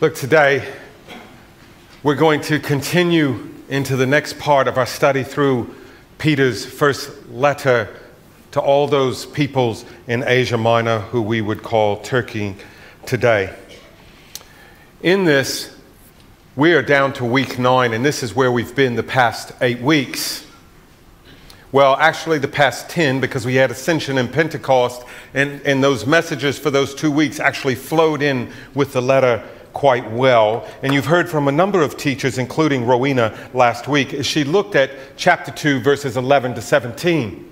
Look, today we're going to continue into the next part of our study through Peter's first letter to all those peoples in Asia Minor who we would call Turkey today. In this, we are down to week 9, and this is where we've been the past 8 weeks. Well, actually the past 10, because we had Ascension and Pentecost, and those messages for those 2 weeks actually flowed in with the letter quite well. And you've heard from a number of teachers, including Rowena last week, as she looked at chapter 2, verses 11 to 17.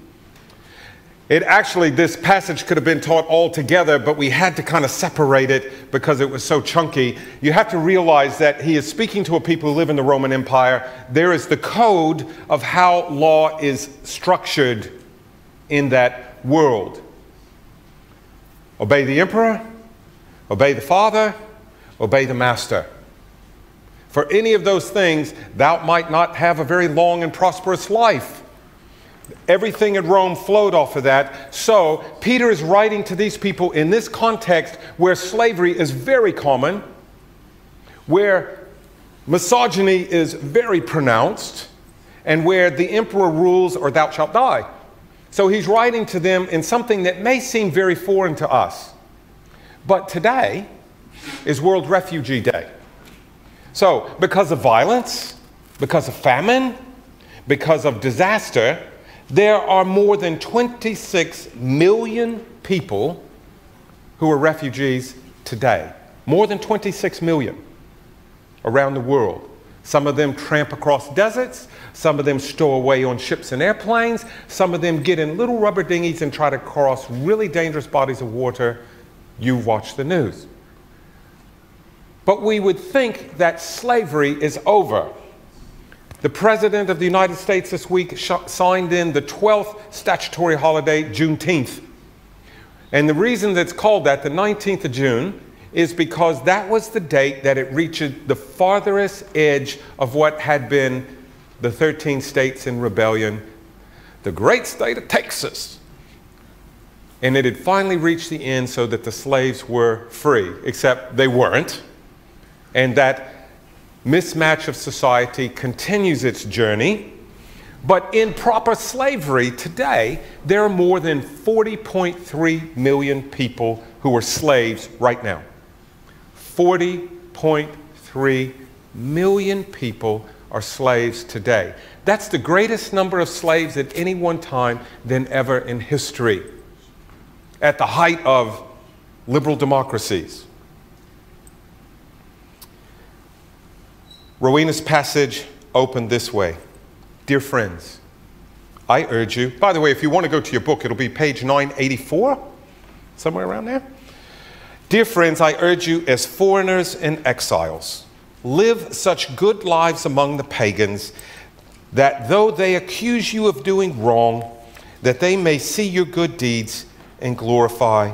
This passage could have been taught all together, but we had to kind of separate it because it was so chunky. You have to realize that he is speaking to a people who live in the Roman Empire. There is the code of how law is structured in that world. Obey the emperor, obey the father, obey the master. For any of those things, thou might not have a very long and prosperous life. Everything in Rome flowed off of that. So Peter is writing to these people in this context where slavery is very common, where misogyny is very pronounced, and where the emperor rules or thou shalt die. So he's writing to them in something that may seem very foreign to us. But today is World Refugee Day. So because of violence, because of famine, because of disaster, there are more than 26 million people who are refugees today. More than 26 million around the world. Some of them tramp across deserts. Some of them stow away on ships and airplanes. Some of them get in little rubber dinghies and try to cross really dangerous bodies of water. You watch the news. But we would think that slavery is over. The President of the United States this week signed in the 12th statutory holiday, Juneteenth. And the reason that's called that, the 19th of June, is because that was the date that it reached the farthest edge of what had been the 13 states in rebellion, the great state of Texas. And it had finally reached the end so that the slaves were free, except they weren't. And that mismatch of society continues its journey. But in proper slavery today, there are more than 40.3 million people who are slaves right now. 40.3 million people are slaves today. That's the greatest number of slaves at any one time than ever in history, at the height of liberal democracies. Rowena's passage opened this way. Dear friends, I urge you, by the way, if you want to go to your book, it'll be page 984, somewhere around there. Dear friends, I urge you as foreigners and exiles, live such good lives among the pagans that though they accuse you of doing wrong, that they may see your good deeds and glorify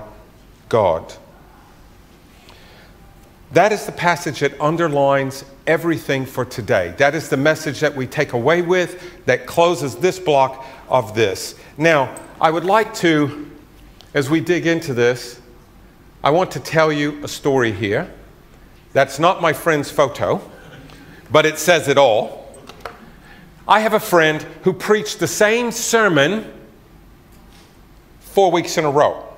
God. That is the passage that underlines everything for today. That is the message that we take away with, that closes this block of this. Now, I would like to, as we dig into this, I want to tell you a story here. That's not my friend's photo, but it says it all. I have a friend who preached the same sermon 4 weeks in a row.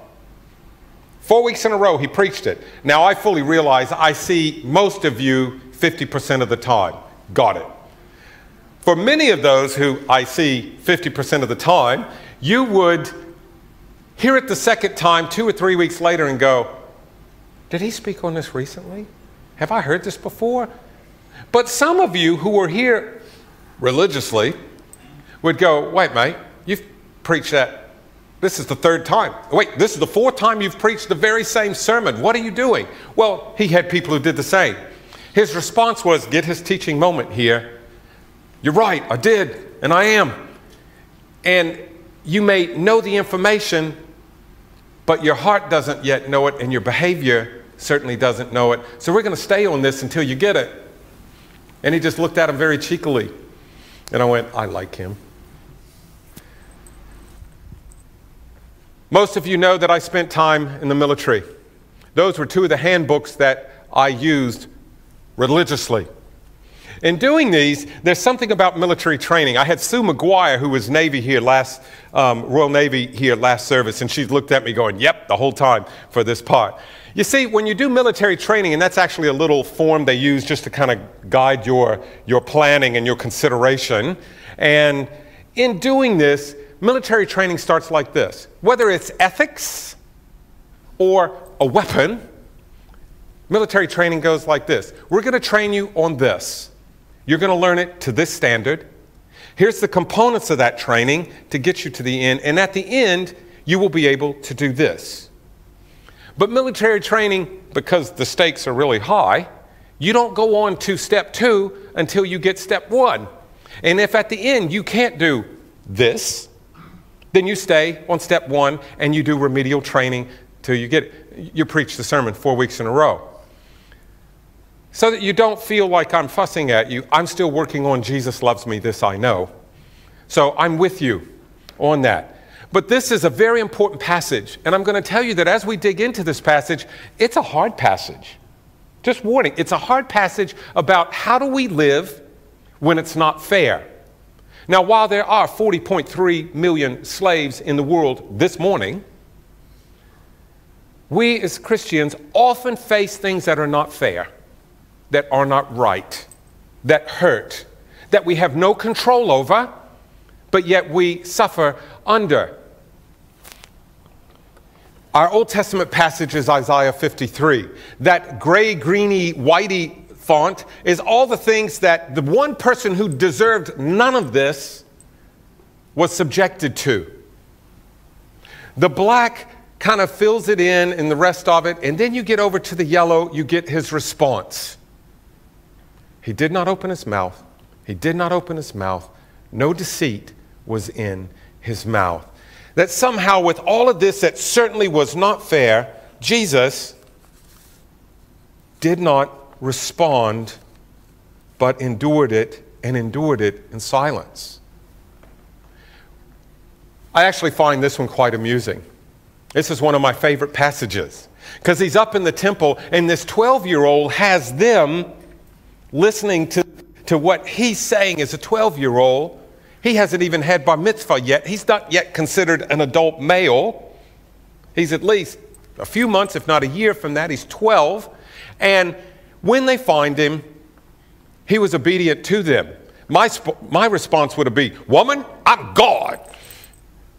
4 weeks in a row, he preached it. Now, I fully realize I see most of you 50% of the time. Got it. For many of those who I see 50% of the time, you would hear it the second time 2 or 3 weeks later and go, did he speak on this recently? Have I heard this before? But some of you who were here religiously would go, wait, mate, you've preached that. This is the 3rd time. Wait, this is the 4th time you've preached the very same sermon. What are you doing? Well, he had people who did the same. His response was, get his teaching moment here. You're right, I did, and I am. And you may know the information, but your heart doesn't yet know it, and your behavior certainly doesn't know it. So we're going to stay on this until you get it. And he just looked at him very cheekily. And I went, I like him. Most of you know that I spent time in the military. Those were 2 of the handbooks that I used religiously. In doing these, there's something about military training. I had Sue McGuire, who was Navy here Royal Navy here last service, and she looked at me going, yep, the whole time for this part. You see, when you do military training, and that's actually a little form they use just to kind of guide your planning and your consideration, and in doing this, military training starts like this. Whether it's ethics or a weapon, military training goes like this. We're going to train you on this. You're going to learn it to this standard. Here's the components of that training to get you to the end. And at the end, you will be able to do this. But military training, because the stakes are really high, you don't go on to step 2 until you get step 1. And if at the end you can't do this, then you stay on step 1 and you do remedial training till you get it. You preach the sermon 4 weeks in a row. So that you don't feel like I'm fussing at you, I'm still working on Jesus loves me, this I know. So I'm with you on that. But this is a very important passage, and I'm going to tell you that as we dig into this passage, it's a hard passage. Just warning, it's a hard passage about how do we live when it's not fair. Now, while there are 40.3 million slaves in the world this morning, we as Christians often face things that are not fair, that are not right, that hurt, that we have no control over, but yet we suffer under. Our Old Testament passage is Isaiah 53. That gray, greeny, whitey font is all the things that the one person who deserved none of this was subjected to. The black kind of fills it in and the rest of it, and then you get over to the yellow, you get his response. He did not open his mouth. He did not open his mouth. No deceit was in his mouth. That somehow with all of this that certainly was not fair, Jesus did not respond, but endured it, and endured it in silence. I actually find this one quite amusing. This is one of my favorite passages, because he's up in the temple, and this 12-year-old has them listening to what he's saying as a 12-year-old. He hasn't even had bar mitzvah yet. He's not yet considered an adult male. He's at least a few months, if not a year from that. He's 12. And when they find him, he was obedient to them. My response would have been, woman, I'm God.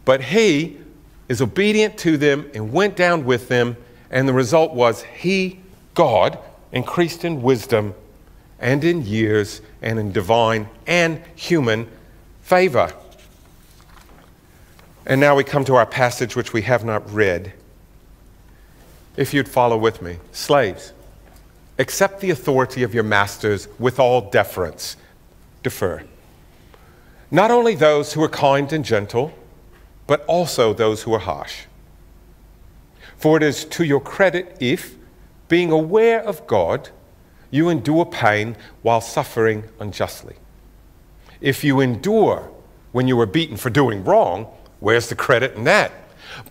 But he is obedient to them and went down with them. And the result was he, God, increased in wisdom and in years and in divine and human favor. And now we come to our passage which we have not read. If you'd follow with me. Slaves, accept the authority of your masters with all deference. Defer. Not only those who are kind and gentle, but also those who are harsh. For it is to your credit if, being aware of God, you endure pain while suffering unjustly. If you endure when you are beaten for doing wrong, where's the credit in that?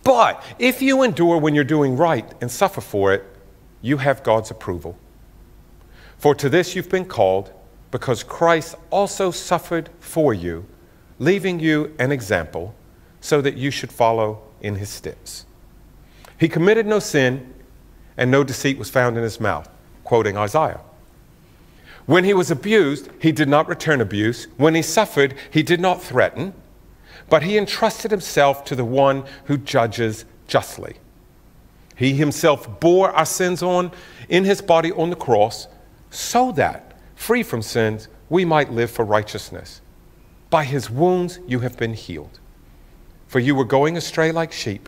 But if you endure when you're doing right and suffer for it, you have God's approval. For to this you've been called, because Christ also suffered for you, leaving you an example, so that you should follow in his steps. He committed no sin, and no deceit was found in his mouth. Quoting Isaiah. When he was abused, he did not return abuse. When he suffered, he did not threaten, but he entrusted himself to the one who judges justly. He himself bore our sins in his body on the cross, so that, free from sins, we might live for righteousness. By his wounds you have been healed. For you were going astray like sheep,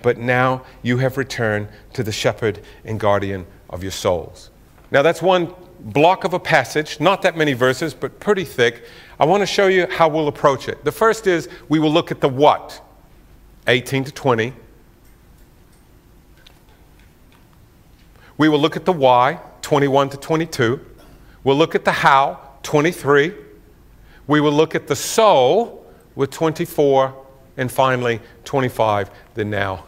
but now you have returned to the shepherd and guardian of your souls. Now that's one block of a passage, not that many verses, but pretty thick. I want to show you how we'll approach it. The first is we will look at the what, 18 to 20. We will look at the why, 21 to 22. We'll look at the how, 23. We will look at the so with 24, and finally 25, the now.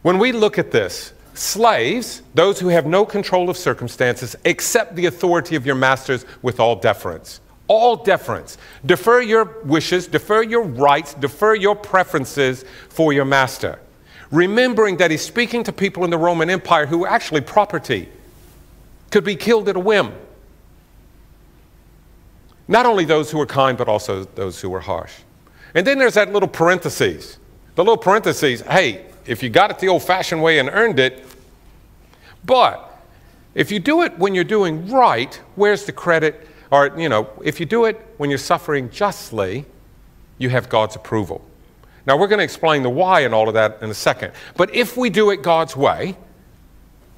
When we look at this, Slaves, those who have no control of circumstances, accept the authority of your masters with all deference. All deference. Defer your wishes, defer your rights, defer your preferences for your master. Remembering that he's speaking to people in the Roman Empire who were actually property, could be killed at a whim. Not only those who were kind, but also those who were harsh. And then there's that little parentheses. The little parentheses, hey, if you got it the old-fashioned way and earned it, but if you do it when you're doing right, where's the credit? Or, if you do it when you're suffering justly, you have God's approval. Now, we're going to explain the why and all of that in a second. But if we do it God's way,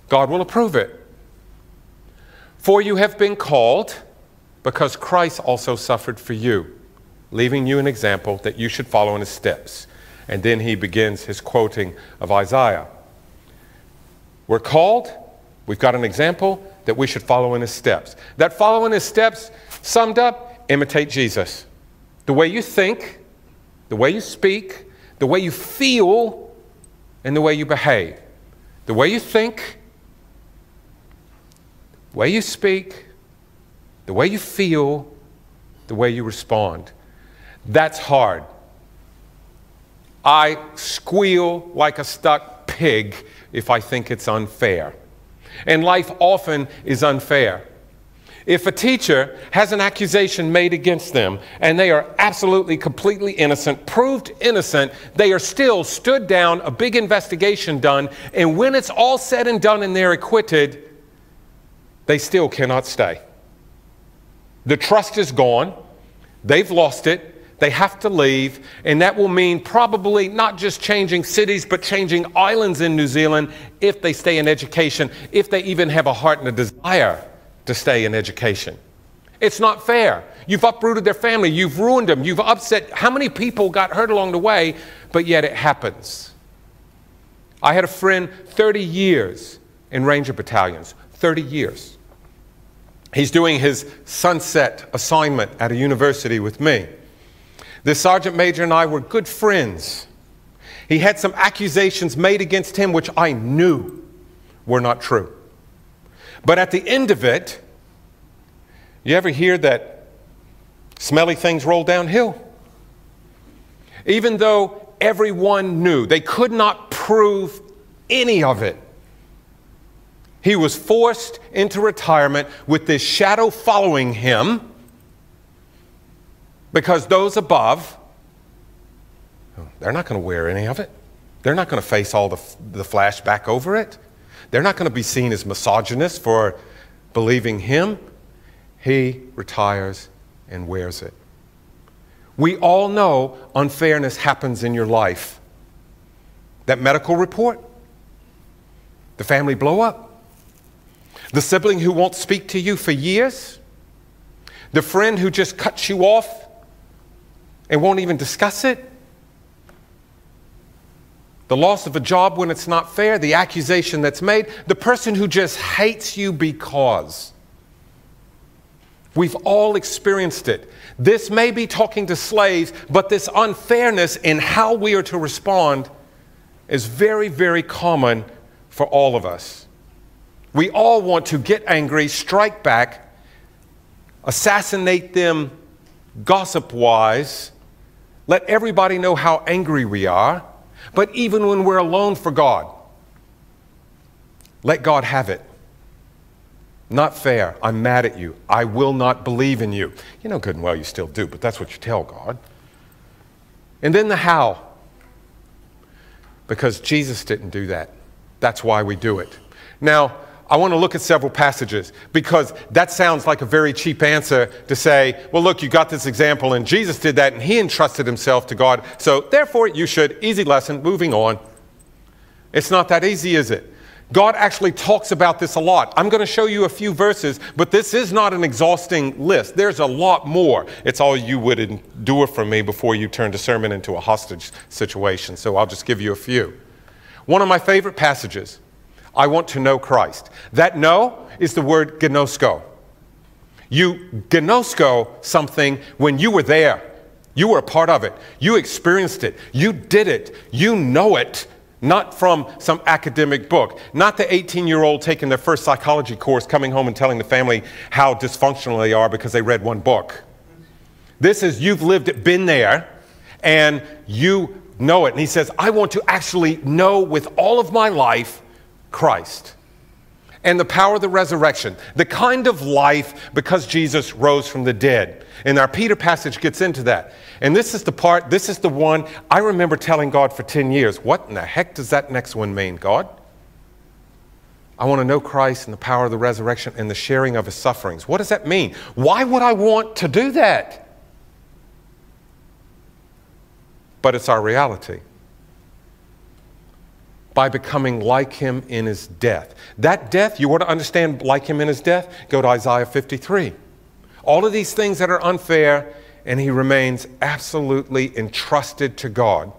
God will approve it. For you have been called because Christ also suffered for you, leaving you an example that you should follow in his steps. And then he begins his quoting of Isaiah. We're called, we've got an example that we should follow in his steps. That follow in his steps, summed up, imitate Jesus. The way you think, the way you speak, the way you feel, and the way you behave. The way you think, the way you speak, the way you feel, the way you respond. That's hard. I squeal like a stuck pig if I think it's unfair. And life often is unfair. If a teacher has an accusation made against them and they are absolutely, completely innocent, proved innocent, they are still stood down, a big investigation done, and when it's all said and done and they're acquitted, they still cannot stay. The trust is gone. They've lost it. They have to leave, and that will mean probably not just changing cities, but changing islands in New Zealand if they stay in education, if they even have a heart and a desire to stay in education. It's not fair. You've uprooted their family. You've ruined them. You've upset. How many people got hurt along the way, but yet it happens. I had a friend 30 years in Ranger battalions, 30 years. He's doing his sunset assignment at a university with me. This sergeant major and I were good friends. He had some accusations made against him which I knew were not true. But at the end of it, you ever hear that smelly things roll downhill? Even though everyone knew, they could not prove any of it. He was forced into retirement with this shadow following him, because those above, they're not going to wear any of it. They're not going to face all the flashback over it. They're not going to be seen as misogynists for believing him. He retires and wears it. We all know unfairness happens in your life. That medical report, the family blow up, the sibling who won't speak to you for years, the friend who just cuts you off and won't even discuss it, the loss of a job when it's not fair, the accusation that's made, the person who just hates you because. We've all experienced it. This may be talking to slaves, but this unfairness in how we are to respond is very, very common for all of us. We all want to get angry, strike back, assassinate them gossip-wise, let everybody know how angry we are. But even when we're alone for God, let God have it. Not fair. I'm mad at you. I will not believe in you. You know good and well you still do, but that's what you tell God. And then the how. Because Jesus didn't do that. That's why we do it. Now, I want to look at several passages because that sounds like a very cheap answer to say, well, look, you got this example and Jesus did that and he entrusted himself to God. So therefore you should. Easy lesson, moving on. It's not that easy, is it? God actually talks about this a lot. I'm going to show you a few verses, but this is not an exhausting list. There's a lot more. It's all you would endure from me before you turned a sermon into a hostage situation. So I'll just give you a few. One of my favorite passages, I want to know Christ. That know is the word gnosko. You gnosko something when you were there. You were a part of it. You experienced it. You did it. You know it. not from some academic book, not the 18-year-old taking their first psychology course, coming home and telling the family how dysfunctional they are because they read one book. This is, you've lived it, been there, and you know it. And he says, I want to actually know with all of my life Christ and the power of the resurrection, the kind of life because Jesus rose from the dead. And our Peter passage gets into that. And this is the part, this is the one I remember telling God for 10 years. What in the heck does that next one mean, God? I want to know Christ and the power of the resurrection and the sharing of his sufferings. What does that mean? Why would I want to do that? But it's our reality. By becoming like him in his death. That death, you want to understand like him in his death? Go to Isaiah 53. All of these things that are unfair, and he remains absolutely entrusted to God.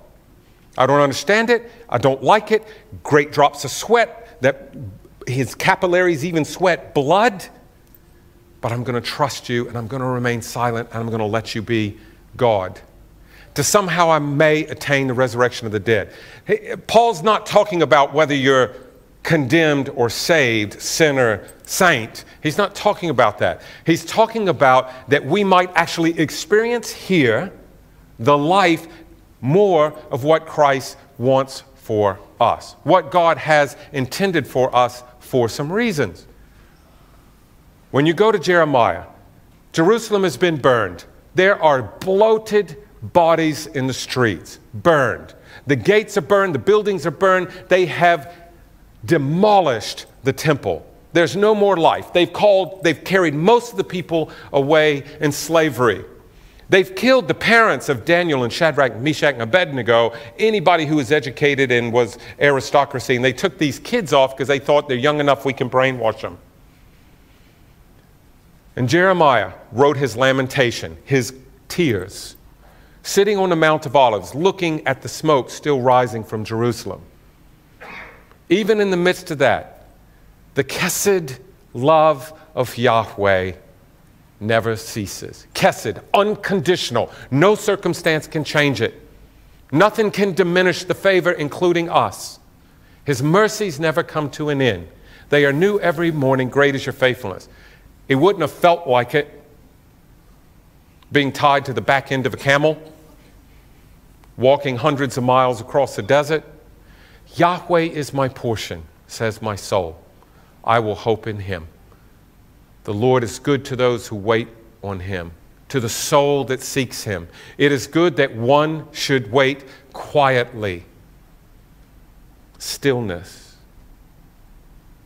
I don't understand it. I don't like it. Great drops of sweat, that his capillaries even sweat blood. But I'm going to trust you, and I'm going to remain silent, and I'm going to let you be God. To somehow I may attain the resurrection of the dead. Paul's not talking about whether you're condemned or saved, sinner, saint. He's not talking about that. He's talking about that we might actually experience here the life more of what Christ wants for us, what God has intended for us for some reasons. When you go to Jeremiah, Jerusalem has been burned. There are bloated bodies in the streets, burned. The gates are burned, the buildings are burned. They have demolished the temple. There's no more life. They've carried most of the people away in slavery. They've killed the parents of Daniel and Shadrach, Meshach, and Abednego, anybody who was educated and was aristocracy, and they took these kids off because they thought they're young enough we can brainwash them. And Jeremiah wrote his lamentation, his tears, sitting on the Mount of Olives, looking at the smoke still rising from Jerusalem. Even in the midst of that, the Chesed love of Yahweh never ceases. Chesed, unconditional. No circumstance can change it. Nothing can diminish the favor, including us. His mercies never come to an end. They are new every morning. Great is your faithfulness. It wouldn't have felt like it being tied to the back end of a camel, walking hundreds of miles across the desert. Yahweh is my portion, says my soul. I will hope in him. The Lord is good to those who wait on him, to the soul that seeks him. It is good that one should wait quietly. Stillness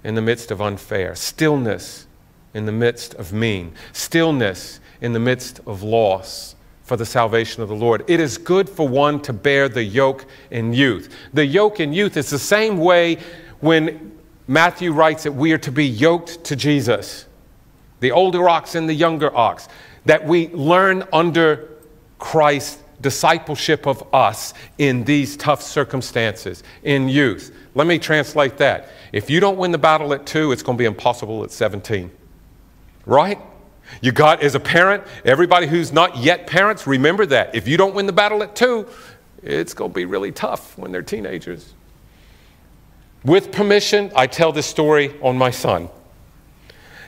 in the midst of unfair. Stillness in the midst of mean. Stillness in the midst of loss for the salvation of the Lord. It is good for one to bear the yoke in youth. The yoke in youth is the same way when Matthew writes that we are to be yoked to Jesus, the older ox and the younger ox, that we learn under Christ's discipleship of us in these tough circumstances in youth. Let me translate that. If you don't win the battle at 2, it's going to be impossible at 17. Right? You got, as a parent, everybody who's not yet parents, remember that. If you don't win the battle at 2, it's going to be really tough when they're teenagers. With permission, I tell this story on my son.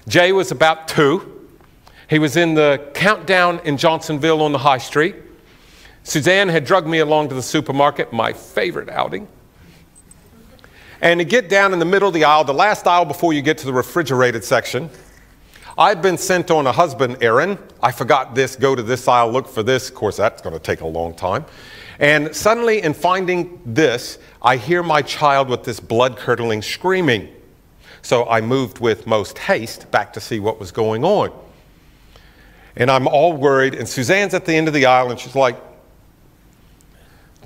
Jay was about 2. He was in the Countdown in Johnsonville on the High Street. Suzanne had drugged me along to the supermarket, my favorite outing. And to get down in the middle of the aisle, the last aisle before you get to the refrigerated section, I'd been sent on a husband errand. I forgot this, go to this aisle, look for this. Of course, that's going to take a long time. And suddenly, in finding this, I hear my child with this blood-curdling screaming. So I moved with most haste back to see what was going on. And I'm all worried, and Suzanne's at the end of the aisle, and she's like,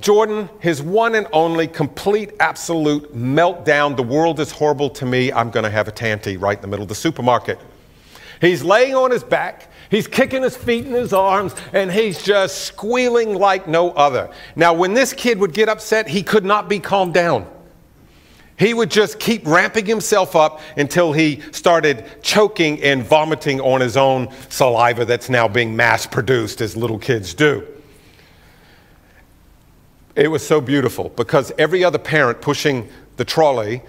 Jordan, his one and only complete, absolute meltdown. The world is horrible to me. I'm going to have a tanty right in the middle of the supermarket. He's laying on his back. He's kicking his feet in his arms, and he's just squealing like no other. Now, when this kid would get upset, he could not be calmed down. He would just keep ramping himself up until he started choking and vomiting on his own saliva that's now being mass produced, as little kids do. It was so beautiful because every other parent pushing the trolley,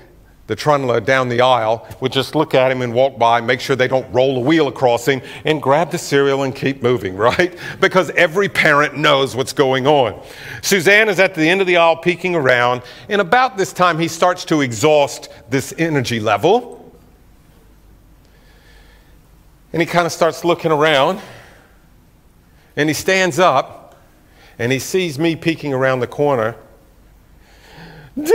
the trundler down the aisle, would just look at him and walk by, make sure they don't roll a wheel across him, and grab the cereal and keep moving, right? Because every parent knows what's going on. Suzanne is at the end of the aisle peeking around, and about this time he starts to exhaust this energy level. And he kind of starts looking around, and he stands up, and he sees me peeking around the corner. Dad!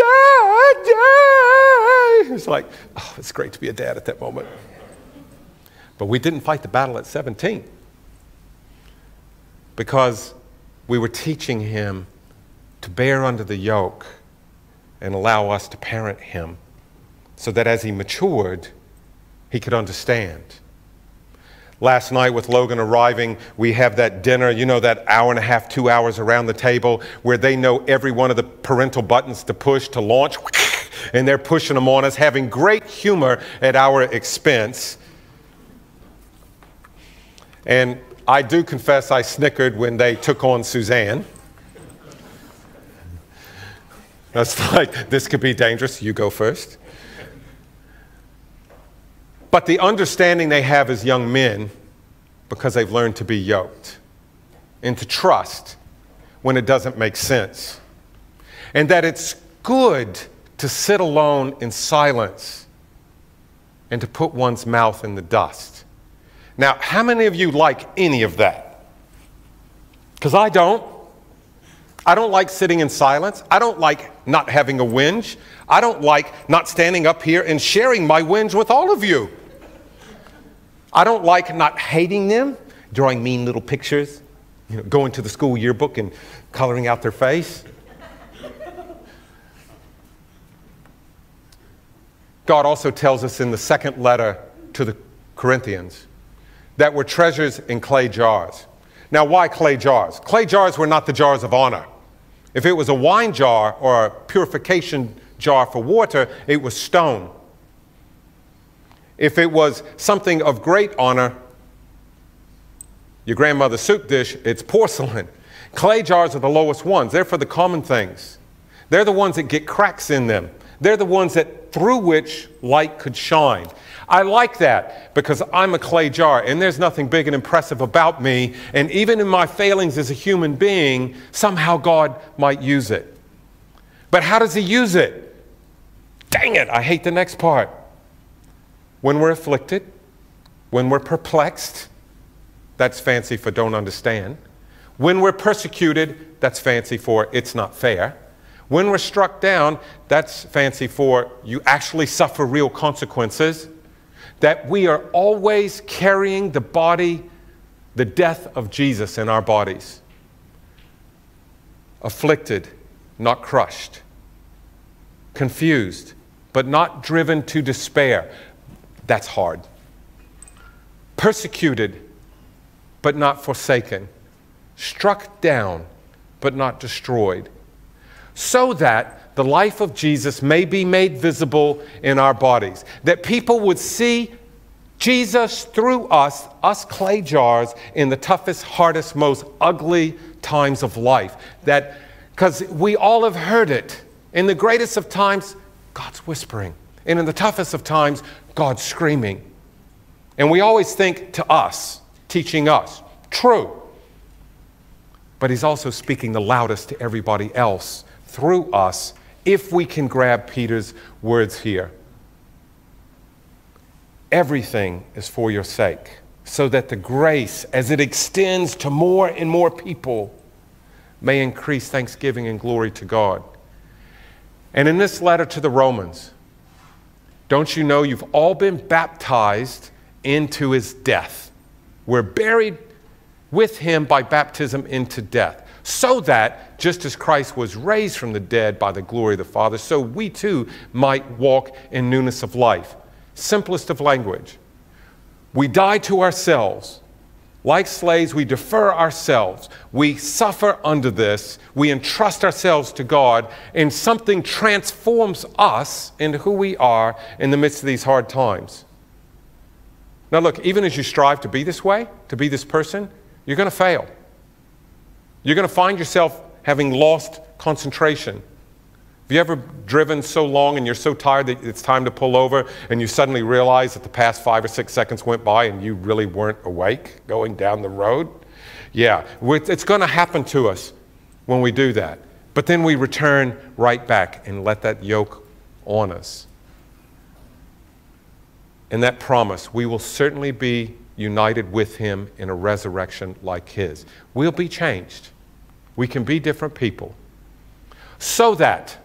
It's like, oh, it's great to be a dad at that moment. But we didn't fight the battle at 17 because we were teaching him to bear under the yoke and allow us to parent him so that as he matured, he could understand. Last night with Logan arriving, we have that dinner, you know, that hour and a half, 2 hours around the table where they know every one of the parental buttons to push to launch, and they're pushing them on us, having great humor at our expense. And I do confess I snickered when they took on Suzanne. That's like, this could be dangerous, you go first. But the understanding they have as young men, because they've learned to be yoked and to trust when it doesn't make sense. And that it's good to sit alone in silence and to put one's mouth in the dust. Now, how many of you like any of that? Because I don't. I don't like sitting in silence. I don't like not having a whinge. I don't like not standing up here and sharing my whinge with all of you. I don't like not hating them, drawing mean little pictures, you know, going to the school yearbook and coloring out their face. God also tells us in the second letter to the Corinthians that we're treasures in clay jars. Now, why clay jars? Clay jars were not the jars of honor. If it was a wine jar or a purification jar for water, it was stone. If it was something of great honor, your grandmother's soup dish, it's porcelain. Clay jars are the lowest ones. They're for the common things. They're the ones that get cracks in them. They're the ones that through which light could shine. I like that because I'm a clay jar and there's nothing big and impressive about me. And even in my failings as a human being, somehow God might use it. But how does he use it? Dang it, I hate the next part. When we're afflicted, when we're perplexed, that's fancy for don't understand. When we're persecuted, that's fancy for it's not fair. When we're struck down, that's fancy for you actually suffer real consequences. That we are always carrying the body, the death of Jesus in our bodies. Afflicted, not crushed. Confused, but not driven to despair. That's hard. Persecuted, but not forsaken. Struck down, but not destroyed. So that the life of Jesus may be made visible in our bodies. That people would see Jesus through us clay jars, in the toughest, hardest, most ugly times of life. That, because we all have heard it. In the greatest of times, God's whispering. And in the toughest of times, God's screaming. And we always think to us, teaching us. True. But he's also speaking the loudest to everybody else through us, if we can grab Peter's words here. Everything is for your sake, so that the grace, as it extends to more and more people, may increase thanksgiving and glory to God. And in this letter to the Romans, don't you know you've all been baptized into his death? We're buried with him by baptism into death, so that just as Christ was raised from the dead by the glory of the Father, so we too might walk in newness of life. Simplest of language. We die to ourselves. Like slaves, we defer ourselves. We suffer under this. We entrust ourselves to God, and something transforms us into who we are in the midst of these hard times. Now look, even as you strive to be this way, to be this person, you're going to fail. You're going to find yourself having lost concentration. Have you ever driven so long and you're so tired that it's time to pull over and you suddenly realize that the past 5 or 6 seconds went by and you really weren't awake going down the road? Yeah, it's going to happen to us when we do that. But then we return right back and let that yoke on us. And that promise, we will certainly be united with him in a resurrection like his. We'll be changed. We can be different people so that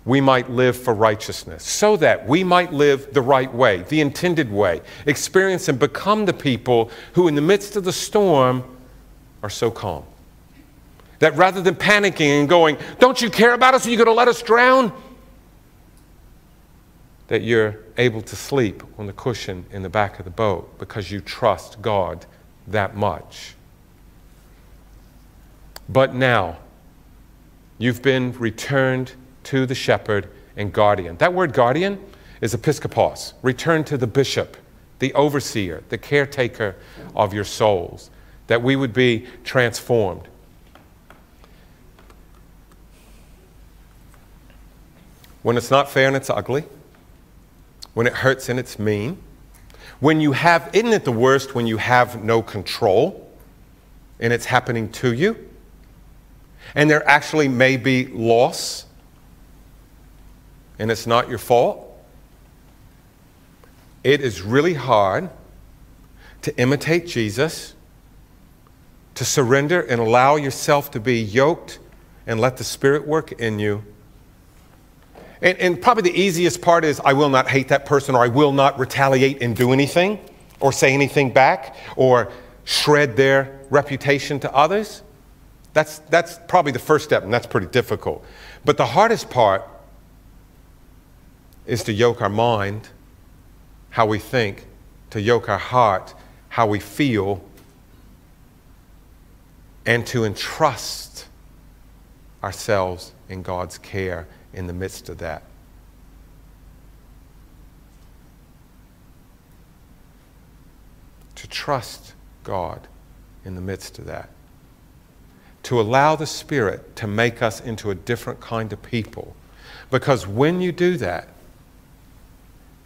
we might live for righteousness, so that we might live the right way, the intended way, experience and become the people who in the midst of the storm are so calm. That rather than panicking and going, don't you care about us? Are you going to let us drown? That you're able to sleep on the cushion in the back of the boat because you trust God that much. But now, you've been returned to the shepherd and guardian. That word guardian is episkopos, returned to the bishop, the overseer, the caretaker of your souls, that we would be transformed. When it's not fair and it's ugly, when it hurts and it's mean, when you have, isn't it the worst when you have no control and it's happening to you? And there actually may be loss and it's not your fault. It is really hard to imitate Jesus, to surrender and allow yourself to be yoked and let the Spirit work in you. And probably the easiest part is I will not hate that person, or I will not retaliate and do anything or say anything back or shred their reputation to others. That's probably the first step, and that's pretty difficult. But the hardest part is to yoke our mind, how we think, to yoke our heart, how we feel, and to entrust ourselves in God's care in the midst of that. To trust God in the midst of that. To allow the Spirit to make us into a different kind of people. Because when you do that,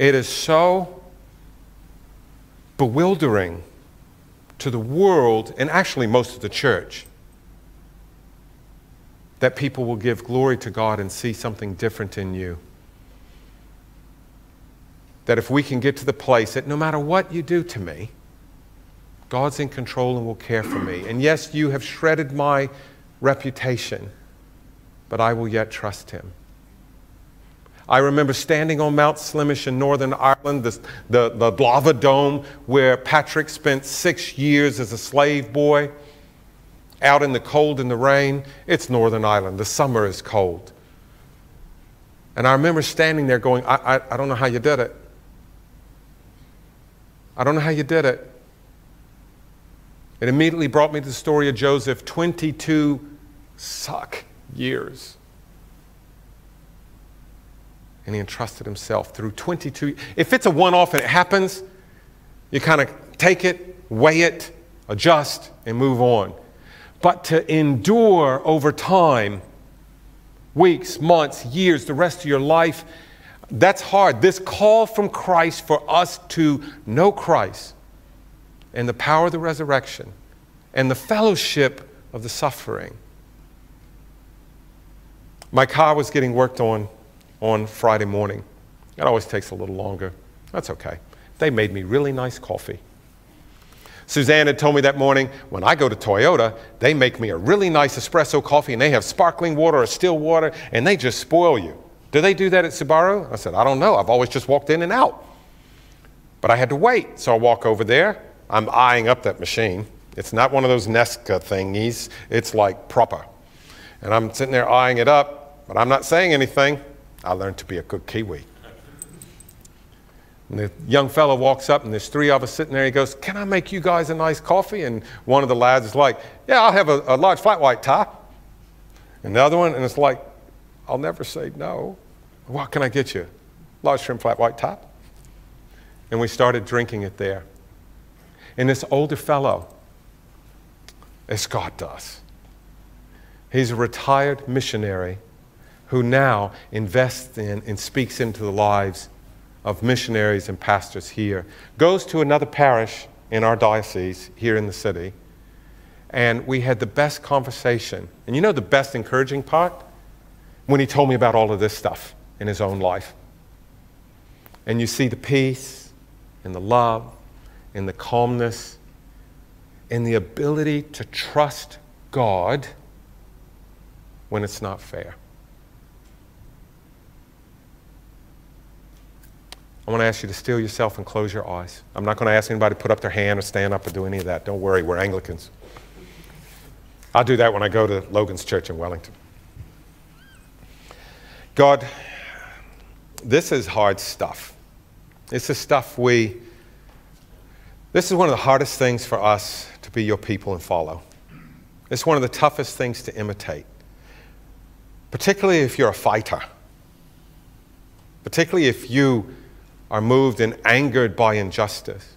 it is so bewildering to the world, and actually most of the church, that people will give glory to God and see something different in you. That if we can get to the place that no matter what you do to me, God's in control and will care for me. And yes, you have shredded my reputation, but I will yet trust him. I remember standing on Mount Slimish in Northern Ireland, the lava dome where Patrick spent 6 years as a slave boy, out in the cold and the rain. It's Northern Ireland. The summer is cold. And I remember standing there going, I don't know how you did it. I don't know how you did it. It immediately brought me to the story of Joseph, 22 years. And he entrusted himself through 22. If it's a one-off and it happens, you kind of take it, weigh it, adjust, and move on. But to endure over time, weeks, months, years, the rest of your life, that's hard. This call from Christ for us to know Christ and the power of the resurrection and the fellowship of the suffering. My car was getting worked on Friday morning. It always takes a little longer. That's okay. They made me really nice coffee. Suzanne had told me that morning, when I go to Toyota, they make me a really nice espresso coffee, and they have sparkling water or still water, and they just spoil you. Do they do that at Subaru? I said, I don't know. I've always just walked in and out. But I had to wait, so I walk over there. I'm eyeing up that machine. It's not one of those Nesca thingies. It's like proper. And I'm sitting there eyeing it up, but I'm not saying anything. I learned to be a good Kiwi. And the young fellow walks up, and there's 3 of us sitting there. He goes, can I make you guys a nice coffee? And one of the lads is like, yeah, I'll have a large flat white top. And the other one, and it's like, I'll never say no. What can I get you? Large trim flat white top. And we started drinking it there. And this older fellow, as God does, He's a retired missionary who now invests in and speaks into the lives of missionaries and pastors here. Goes to another parish in our diocese here in the city, and we had the best conversation. And you know the best encouraging part? When he told me about all of this stuff in his own life. And you see the peace and the love and the calmness and the ability to trust God when it's not fair. I want to ask you to still yourself and close your eyes. I'm not going to ask anybody to put up their hand or stand up or do any of that. Don't worry, we're Anglicans. I'll do that when I go to Logan's Church in Wellington. God, this is hard stuff. This is stuff this is one of the hardest things for us to be your people and follow. It's one of the toughest things to imitate, particularly if you're a fighter, particularly if you are moved and angered by injustice.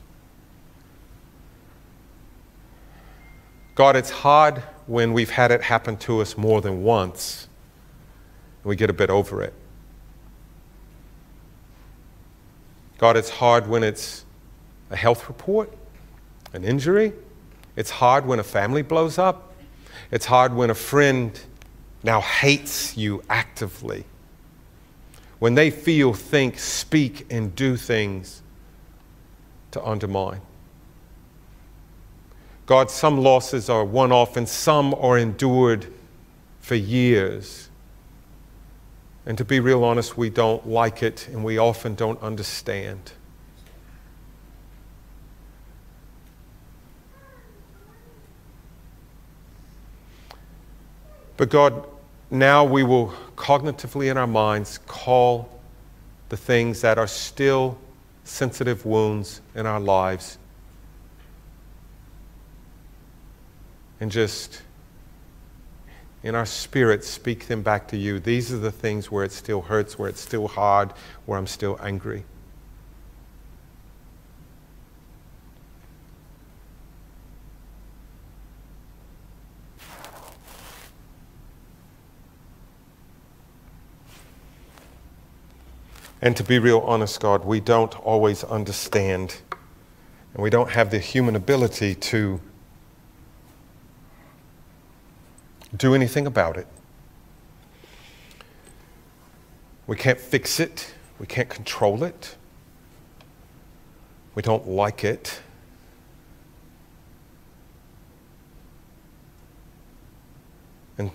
God, it's hard when we've had it happen to us more than once and we get a bit over it. God, it's hard when it's a health report, an injury. It's hard when a family blows up. It's hard when a friend now hates you actively. When they feel, think, speak, and do things to undermine. God, some losses are one-off and some are endured for years. And to be real honest, we don't like it and we often don't understand. But God, now we will cognitively in our minds call the things that are still sensitive wounds in our lives and just in our spirit speak them back to you. These are the things where it still hurts, where it's still hard, where I'm still angry. And to be real honest, God, we don't always understand, and we don't have the human ability to do anything about it. We can't fix it. We can't control it. We don't like it. And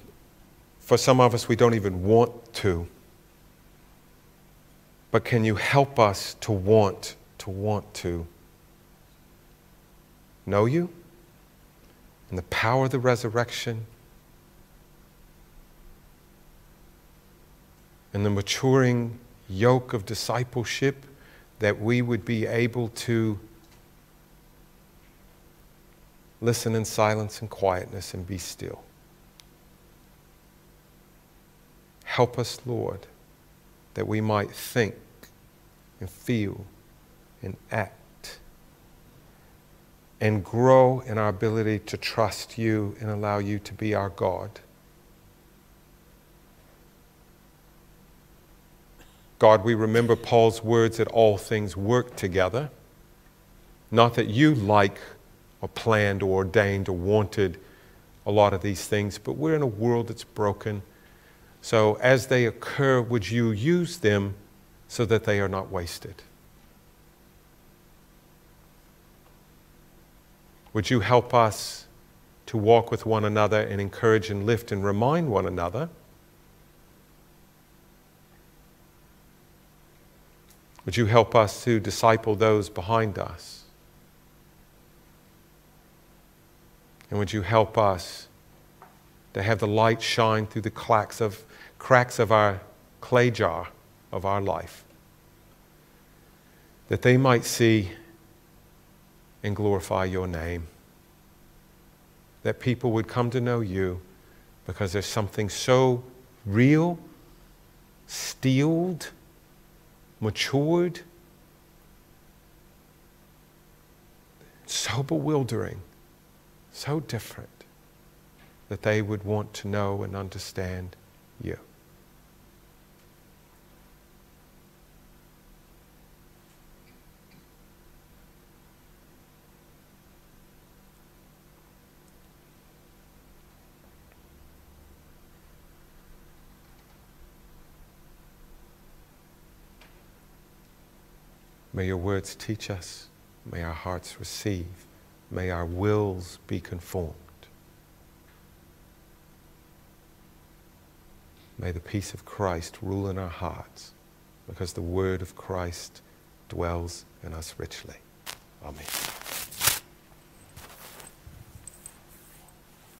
for some of us, we don't even want to. But can you help us to want to know you and the power of the resurrection and the maturing yoke of discipleship, that we would be able to listen in silence and quietness and be still. Help us, Lord, that we might think and feel and act and grow in our ability to trust you and allow you to be our God. God, we remember Paul's words that all things work together. Not that you like or planned or ordained or wanted a lot of these things, but we're in a world that's broken. So as they occur, would you use them so that they are not wasted? Would you help us to walk with one another and encourage and lift and remind one another? Would you help us to disciple those behind us? And would you help us to have the light shine through the cracks of our clay jar of our life, that they might see and glorify your name, that people would come to know you because there's something so real, steeled, matured, so bewildering, so different that they would want to know and understand you. May your words teach us. May our hearts receive. May our wills be conformed. May the peace of Christ rule in our hearts, because the word of Christ dwells in us richly. Amen.